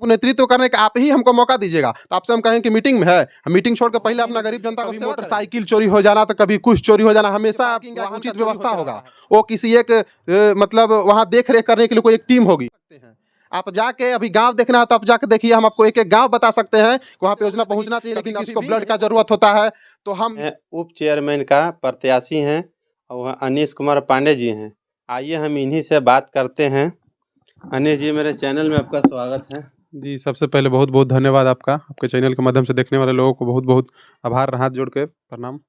नेतृत्व करने का आप ही हमको मौका दीजिएगा। तो आपसे हम कहें कि मीटिंग में है, हम मीटिंग छोड़ के पहले अपना गरीब जनता को मोटरसाइकिल चोरी हो जाना तो कभी कुछ चोरी हो जाना, हमेशा उचित व्यवस्था होगा। वो किसी एक मतलब वहाँ देख रेख करने के लिए कोई एक टीम होगी। आप जाके अभी गांव देखना है तो आप जाके देखिए, हम आपको एक एक गांव बता सकते हैं कि वहाँ पे योजना पहुंचना चाहिए, लेकिन किसी को ब्लड का जरूरत होता है तो हम उप चेयरमैन का प्रत्याशी हैं और वह अनीश कुमार पांडे जी हैं। आइए हम इन्हीं से बात करते हैं। अनीश जी, मेरे चैनल में आपका स्वागत है। जी, सबसे पहले बहुत बहुत धन्यवाद आपका। आपके चैनल के माध्यम से देखने वाले लोगों को बहुत बहुत आभार, हाथ जोड़ के प्रणाम।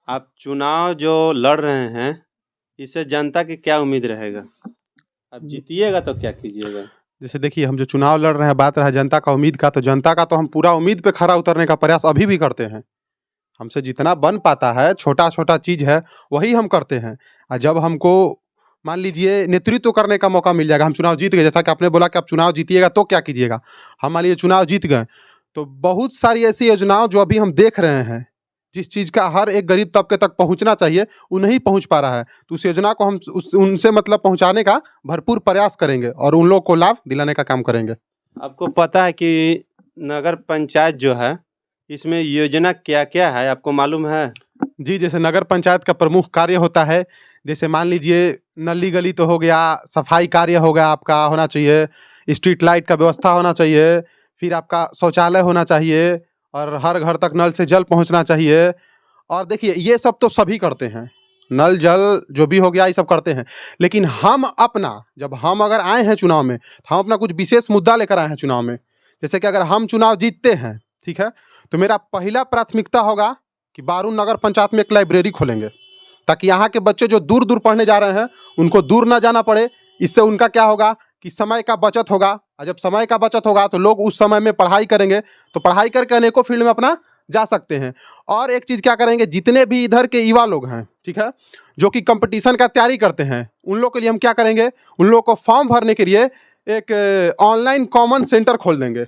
आप चुनाव जो लड़ रहे हैं, इससे जनता की क्या उम्मीद रहेगा? आप जीतिएगा तो क्या कीजिएगा? जैसे देखिए, हम जो चुनाव लड़ रहे हैं, बात रहा जनता का उम्मीद का, तो जनता का तो हम पूरा उम्मीद पे खरा उतरने का प्रयास अभी भी करते हैं। हमसे जितना बन पाता है, छोटा छोटा चीज़ है वही हम करते हैं। और जब हमको मान लीजिए नेतृत्व करने का मौका मिल जाएगा, हम चुनाव जीत गए, जैसा कि आपने बोला कि आप चुनाव जीतिएगा तो क्या कीजिएगा, हम मान लीजिए चुनाव जीत गए तो बहुत सारी ऐसी योजनाओं जो अभी हम देख रहे हैं, जिस चीज़ का हर एक गरीब तबके तक पहुंचना चाहिए वो नहीं पहुंच पा रहा है, तो उस योजना को हम उनसे मतलब पहुंचाने का भरपूर प्रयास करेंगे और उन लोगों को लाभ दिलाने का काम करेंगे। आपको पता है कि नगर पंचायत जो है, इसमें योजना क्या क्या है, आपको मालूम है? जी, जैसे नगर पंचायत का प्रमुख कार्य होता है, जैसे मान लीजिए नली गली तो हो गया, सफाई कार्य हो गया, आपका होना चाहिए, स्ट्रीट लाइट का व्यवस्था होना चाहिए, फिर आपका शौचालय होना चाहिए और हर घर तक नल से जल पहुंचना चाहिए। और देखिए ये सब तो सभी करते हैं, नल जल जो भी हो गया ये सब करते हैं, लेकिन हम अपना जब हम अगर आए हैं चुनाव में, तो हम अपना कुछ विशेष मुद्दा लेकर आए हैं चुनाव में। जैसे कि अगर हम चुनाव जीतते हैं, ठीक है, तो मेरा पहला प्राथमिकता होगा कि बारून नगर पंचायत में एक लाइब्रेरी खोलेंगे, ताकि यहाँ के बच्चे जो दूर दूर पढ़ने जा रहे हैं उनको दूर ना जाना पड़े। इससे उनका क्या होगा कि समय का बचत होगा, और जब समय का बचत होगा तो लोग उस समय में पढ़ाई करेंगे, तो पढ़ाई करके अनेकों फील्ड में अपना जा सकते हैं। और एक चीज़ क्या करेंगे, जितने भी इधर के युवा लोग हैं, ठीक है, जो कि कंपटीशन का तैयारी करते हैं, उन लोग के लिए हम क्या करेंगे, उन लोग को फॉर्म भरने के लिए एक ऑनलाइन कॉमन सेंटर खोल देंगे,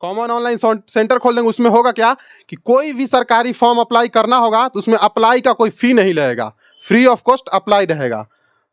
कॉमन ऑनलाइन सेंटर खोल देंगे। उसमें होगा क्या कि कोई भी सरकारी फॉर्म अप्लाई करना होगा तो उसमें अप्लाई का कोई फ़ी नहीं लगेगा, फ्री ऑफ कॉस्ट अप्लाई रहेगा।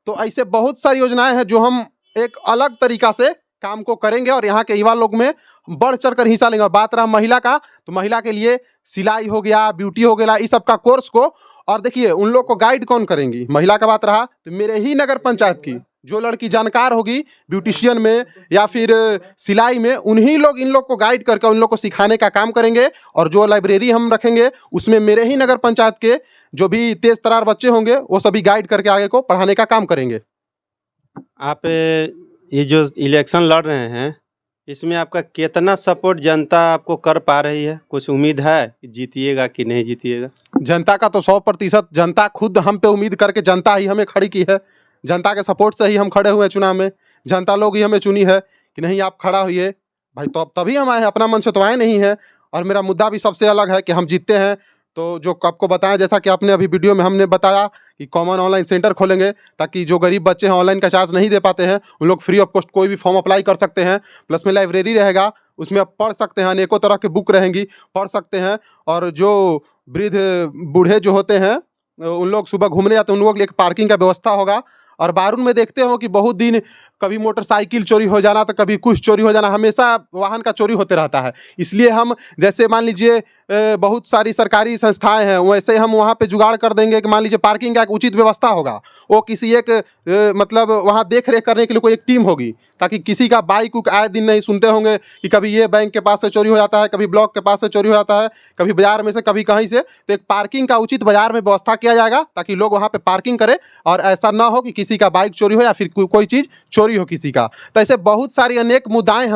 तो ऐसे बहुत सारी योजनाएं हैं जो हम एक अलग तरीका से काम को करेंगे और यहाँ के युवा लोग में बढ़ चढ़ कर हिस्सा लेंगे। बात रहा महिला का, तो महिला के लिए सिलाई हो गया, ब्यूटी हो गया, इस सब का कोर्स को, और देखिए उन लोग को गाइड कौन करेंगी, महिला का बात रहा तो मेरे ही नगर पंचायत की जो लड़की जानकार होगी ब्यूटिशियन में या फिर सिलाई में, उन्हीं लोग इन लोग को गाइड करके उन लोग को सिखाने का काम करेंगे। और जो लाइब्रेरी हम रखेंगे उसमें मेरे ही नगर पंचायत के जो भी तेज तरार बच्चे होंगे वो सभी गाइड करके आगे को पढ़ाने का काम करेंगे। आप ये जो इलेक्शन लड़ रहे हैं, इसमें आपका कितना सपोर्ट जनता आपको कर पा रही है? कुछ उम्मीद है कि जीतिएगा कि नहीं जीतिएगा? जनता का तो 100% जनता खुद हम पे उम्मीद करके जनता ही हमें खड़ी की है, जनता के सपोर्ट से ही हम खड़े हुए हैं चुनाव में। जनता लोग ही हमें चुनी है कि नहीं आप खड़ा होइए भाई, तो अब तभी हम आए हैं, अपना मन से तो आए नहीं हैं। और मेरा मुद्दा भी सबसे अलग है कि हम जीतते हैं तो जो आपको बताया, जैसा कि आपने अभी वीडियो में हमने बताया कि कॉमन ऑनलाइन सेंटर खोलेंगे, ताकि जो गरीब बच्चे हैं ऑनलाइन का चार्ज नहीं दे पाते हैं उन लोग फ्री ऑफ कॉस्ट कोई भी फॉर्म अप्लाई कर सकते हैं। प्लस में लाइब्रेरी रहेगा, उसमें आप पढ़ सकते हैं, अनेकों तरह की बुक रहेंगी, पढ़ सकते हैं। और जो वृद्ध बूढ़े जो होते हैं उन लोग सुबह घूमने जाते हैं, उन लोगों के लिए एक पार्किंग का व्यवस्था होगा। और बारून में देखते हो कि बहुत दिन कभी मोटरसाइकिल चोरी हो जाना तो कभी कुछ चोरी हो जाना, हमेशा वाहन का चोरी होते रहता है। इसलिए हम जैसे मान लीजिए बहुत सारी सरकारी संस्थाएं हैं, वैसे हम वहाँ पे जुगाड़ कर देंगे कि मान लीजिए पार्किंग का एक उचित व्यवस्था होगा, वो किसी एक मतलब वहाँ देख रेख करने के लिए कोई एक टीम होगी, ताकि किसी का बाइक उक आए दिन नहीं सुनते होंगे कि कभी ये बैंक के पास से चोरी हो जाता है, कभी ब्लॉक के पास से चोरी हो जाता है, कभी बाजार में से, कभी कहीं से। तो एक पार्किंग का उचित बाजार में व्यवस्था किया जाएगा ताकि लोग वहाँ पे पार्किंग करें और ऐसा ना हो कि किसी का बाइक चोरी हो या फिर कोई चीज़ चोरी हो किसी का। तो ऐसे बहुत सारी अनेक मुद्दाएं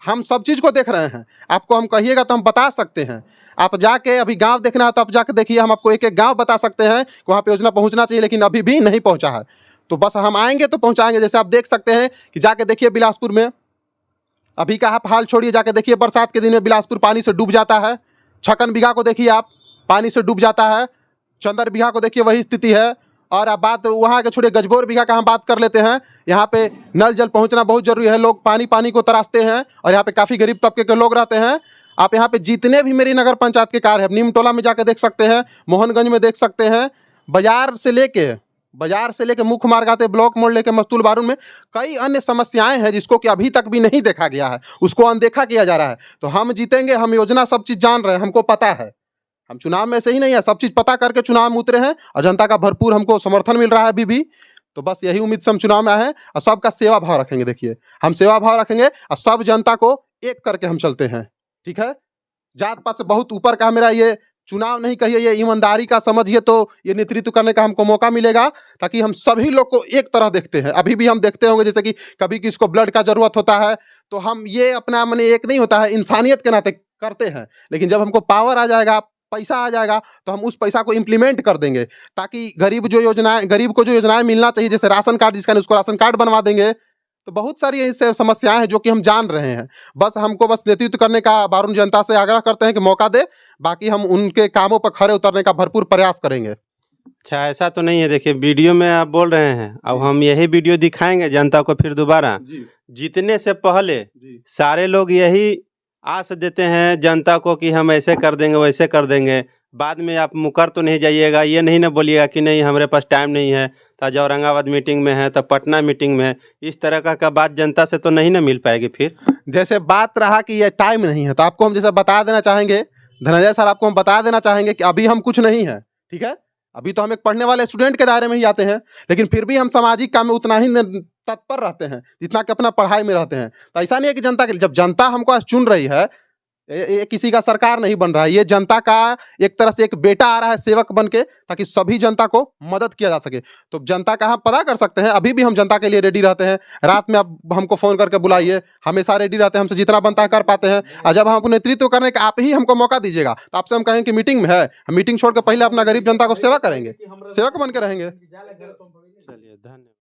हम सब चीज़ को देख रहे हैं। आपको हम कहिएगा तो हम बता सकते हैं। आप जाके अभी गांव देखना है तो आप जाके देखिए, हम आपको एक एक गांव बता सकते हैं कि वहाँ पे योजना पहुँचना चाहिए, लेकिन अभी भी नहीं पहुँचा है। तो बस हम आएंगे तो पहुँचाएंगे। जैसे आप देख सकते हैं कि जाके देखिए बिलासपुर में, अभी का आप हाल छोड़िए, जाके देखिए बरसात के दिन में बिलासपुर पानी से डूब जाता है। छकन बीघा को देखिए आप, पानी से डूब जाता है। चंदर बीघा को देखिए वही स्थिति है। और अब बात वहाँ के छोड़िए, गजबोर बीघा का हम बात कर लेते हैं। यहाँ पे नल जल पहुँचना बहुत जरूरी है, लोग पानी को तरासते हैं और यहाँ पे काफ़ी गरीब तबके के लोग रहते हैं। आप यहाँ पे जितने भी मेरी नगर पंचायत के कार्य है, नीम टोला में जाके देख सकते हैं, मोहनगंज में देख सकते हैं, बाजार से लेके बाजार से लेके मुख्य मार्ग आते ब्लॉक मोड़ लेके मस्तूल बारून में कई अन्य समस्याएं हैं जिसको कि अभी तक भी नहीं देखा गया है, उसको अनदेखा किया जा रहा है। तो हम जीतेंगे, हम योजना सब चीज जान रहे हैं, हमको पता है, हम चुनाव में से ही नहीं है, सब चीज पता करके चुनाव में उतरे हैं और जनता का भरपूर हमको समर्थन मिल रहा है अभी भी। तो बस यही उम्मीद से हम चुनाव में आए हैं और सबका सेवा भाव रखेंगे। देखिए हम सेवा भाव रखेंगे और सब जनता को एक करके हम चलते हैं, ठीक है। जात पात से बहुत ऊपर का मेरा ये चुनाव नहीं कहिए, ये ईमानदारी का समझिए, तो ये नेतृत्व करने का हमको मौका मिलेगा ताकि हम सभी लोग को एक तरह देखते हैं। अभी भी हम देखते होंगे जैसे कि कभी किसको ब्लड का जरूरत होता है तो हम ये अपना माने एक नहीं होता है, इंसानियत के नाते करते हैं। लेकिन जब हमको पावर आ जाएगा, पैसा आ जाएगा, तो हम उस पैसा को इम्प्लीमेंट कर देंगे ताकि गरीब को जो योजनाएं मिलना चाहिए, जैसे राशन कार्ड जिसका नहीं उसको राशन कार्ड बनवा देंगे। तो बहुत सारी ऐसी समस्याएं हैं जो कि हम जान रहे हैं। बस हमको बस नेतृत्व करने का बारून जनता से आग्रह करते हैं कि मौका दे, बाकी हम उनके कामों पर खरे उतरने का भरपूर प्रयास करेंगे। अच्छा, ऐसा तो नहीं है। देखिए वीडियो में आप बोल रहे हैं, अब हम यही वीडियो दिखाएंगे जनता को फिर दोबारा। जीतने से पहले सारे लोग यही आस देते हैं जनता को कि हम ऐसे कर देंगे वैसे कर देंगे। बाद में आप मुकर तो नहीं जाइएगा, ये नहीं ना बोलिएगा कि नहीं हमारे पास टाइम नहीं है, तो आज औरंगाबाद मीटिंग में है तो पटना मीटिंग में है। इस तरह का बात जनता से तो नहीं ना मिल पाएगी। फिर जैसे बात रहा कि ये टाइम नहीं है, तो आपको हम जैसे बता देना चाहेंगे धनंजय सर, आपको हम बता देना चाहेंगे कि अभी हम कुछ नहीं है, ठीक है। अभी तो हम एक पढ़ने वाले स्टूडेंट के दायरे में ही आते हैं, लेकिन फिर भी हम सामाजिक काम में उतना ही तत्पर रहते हैं जितना कि अपना पढ़ाई में रहते हैं। तो ऐसा नहीं है कि जनता के, जब जनता हमको आज चुन रही है, ये किसी का सरकार नहीं बन रहा है, ये जनता का एक तरह से एक बेटा आ रहा है सेवक बन के, ताकि सभी जनता को मदद किया जा सके। तो जनता का हम पता कर सकते हैं, अभी भी हम जनता के लिए रेडी रहते हैं। रात में आप हमको फोन करके बुलाइए, हमेशा रेडी रहते हैं, हमसे जितना बनता है कर पाते हैं। और जब हमको नेतृत्व करने का आप ही हमको मौका दीजिएगा तो आपसे हम कहेंगे कि मीटिंग में है, हम मीटिंग छोड़ के पहले अपना गरीब जनता को सेवा करेंगे, सेवक बन के रहेंगे। चलिए, धन्यवाद।